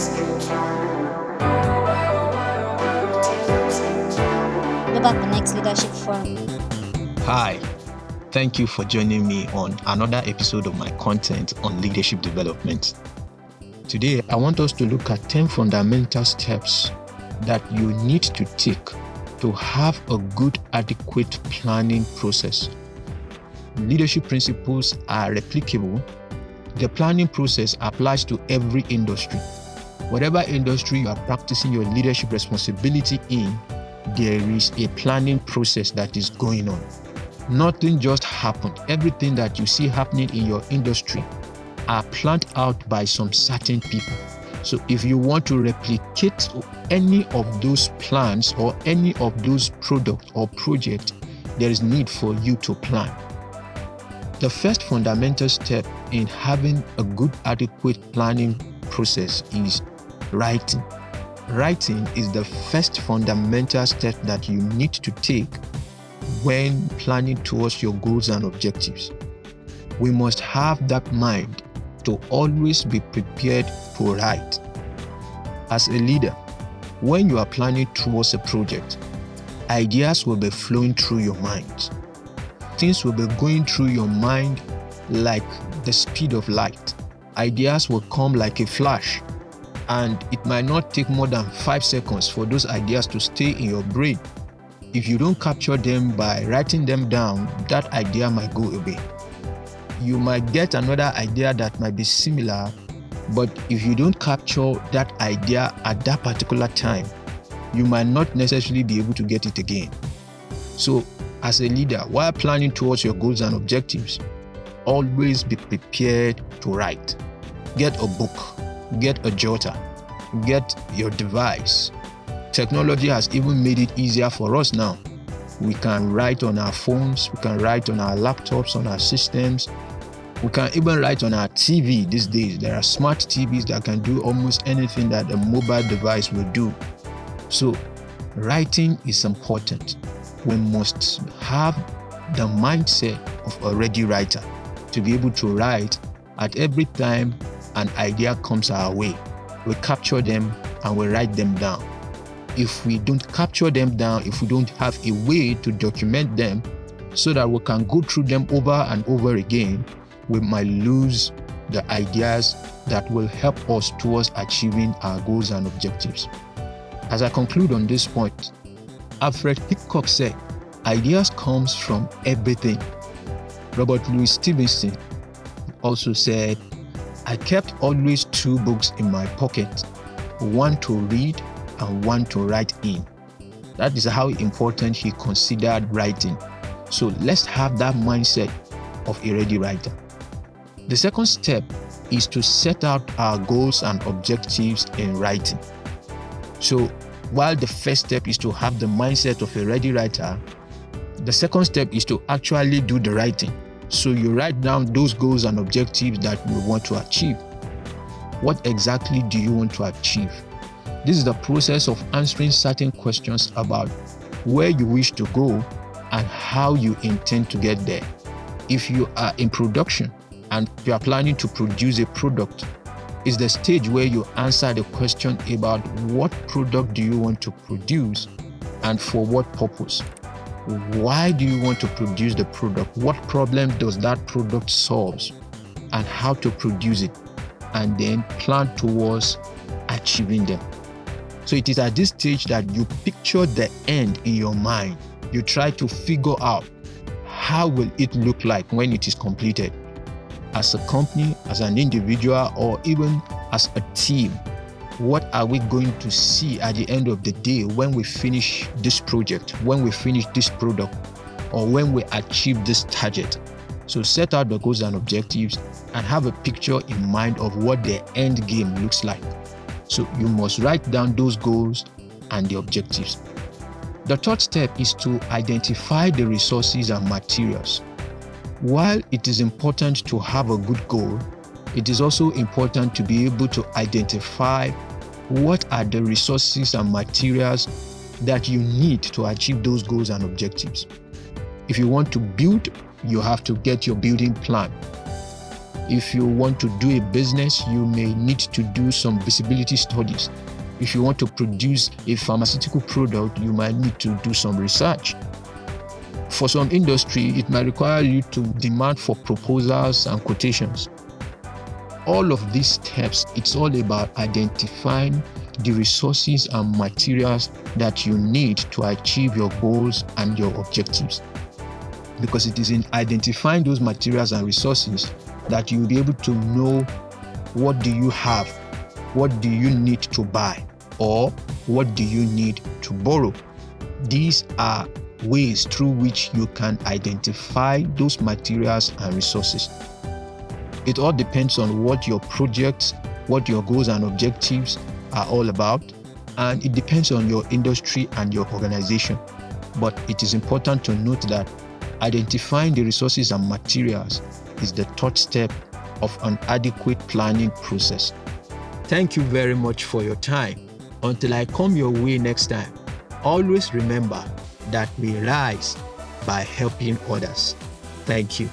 Look at the next leadership forum. Hi, thank you for joining me on another episode of my content on leadership development. Today, I want us to look at 10 fundamental steps that you need to take to have a good, adequate planning process. Leadership principles are replicable. The planning process applies to every industry. Whatever industry you are practicing your leadership responsibility in, there is a planning process that is going on. Nothing just happened. Everything that you see happening in your industry are planned out by some certain people. So if you want to replicate any of those plans or any of those products or projects, there is need for you to plan. The first fundamental step in having a good, adequate planning process is writing. Writing is the first fundamental step that you need to take when planning towards your goals and objectives. We must have that mind to always be prepared to write. As a leader, when you are planning towards a project, ideas will be flowing through your mind. Things will be going through your mind like the speed of light. Ideas will come like a flash, and it might not take more than 5 seconds for those ideas to stay in your brain. If you don't capture them by writing them down, that idea might go away. You might get another idea that might be similar, but if you don't capture that idea at that particular time, you might not necessarily be able to get it again. So, as a leader, while planning towards your goals and objectives, always be prepared to write. Get a book, get a jotter, get your device. Technology has even made it easier for us now. We can write on our phones, we can write on our laptops, on our systems. We can even write on our TV these days. There are smart TVs that can do almost anything that a mobile device will do. So, writing is important. We must have the mindset of a ready writer to be able to write at every time an idea comes our way. We capture them and we write them down. If we don't capture them down, if we don't have a way to document them so that we can go through them over and over again, we might lose the ideas that will help us towards achieving our goals and objectives. As I conclude on this point, Alfred Hitchcock said, ideas comes from everything. Robert Louis Stevenson also said, I kept always 2 books in my pocket, one to read and one to write in. That is how important he considered writing. So let's have that mindset of a ready writer. The second step is to set out our goals and objectives in writing. So while the first step is to have the mindset of a ready writer, the second step is to actually do the writing. So you write down those goals and objectives that you want to achieve. What exactly do you want to achieve? This is the process of answering certain questions about where you wish to go and how you intend to get there. If you are in production and you are planning to produce a product, it's the stage where you answer the question about what product do you want to produce and for what purpose. Why do you want to produce the product? What problem does that product solve? And how to produce it, and then plan towards achieving them. So it is at this stage that you picture the end in your mind. You try to figure out how will it look like when it is completed. As a company, as an individual, or even as a team, what are we going to see at the end of the day when we finish this project, when we finish this product, or when we achieve this target? So set out the goals and objectives and have a picture in mind of what the end game looks like. So you must write down those goals and the objectives. The third step is to identify the resources and materials. While it is important to have a good goal, it is also important to be able to identify what are the resources and materials that you need to achieve those goals and objectives. If you want to build, you have to get your building plan. If you want to do a business, you may need to do some visibility studies. If you want to produce a pharmaceutical product, you might need to do some research. For some industry, it might require you to demand for proposals and quotations. All of these steps, it's all about identifying the resources and materials that you need to achieve your goals and your objectives. Because it is in identifying those materials and resources that you'll be able to know what do you have, what do you need to buy, or what do you need to borrow. These are ways through which you can identify those materials and resources. It all depends on what your projects, what your goals and objectives are all about, and it depends on your industry and your organization. But it is important to note that identifying the resources and materials is the third step of an adequate planning process. Thank you very much for your time. Until I come your way next time, always remember that we rise by helping others. Thank you.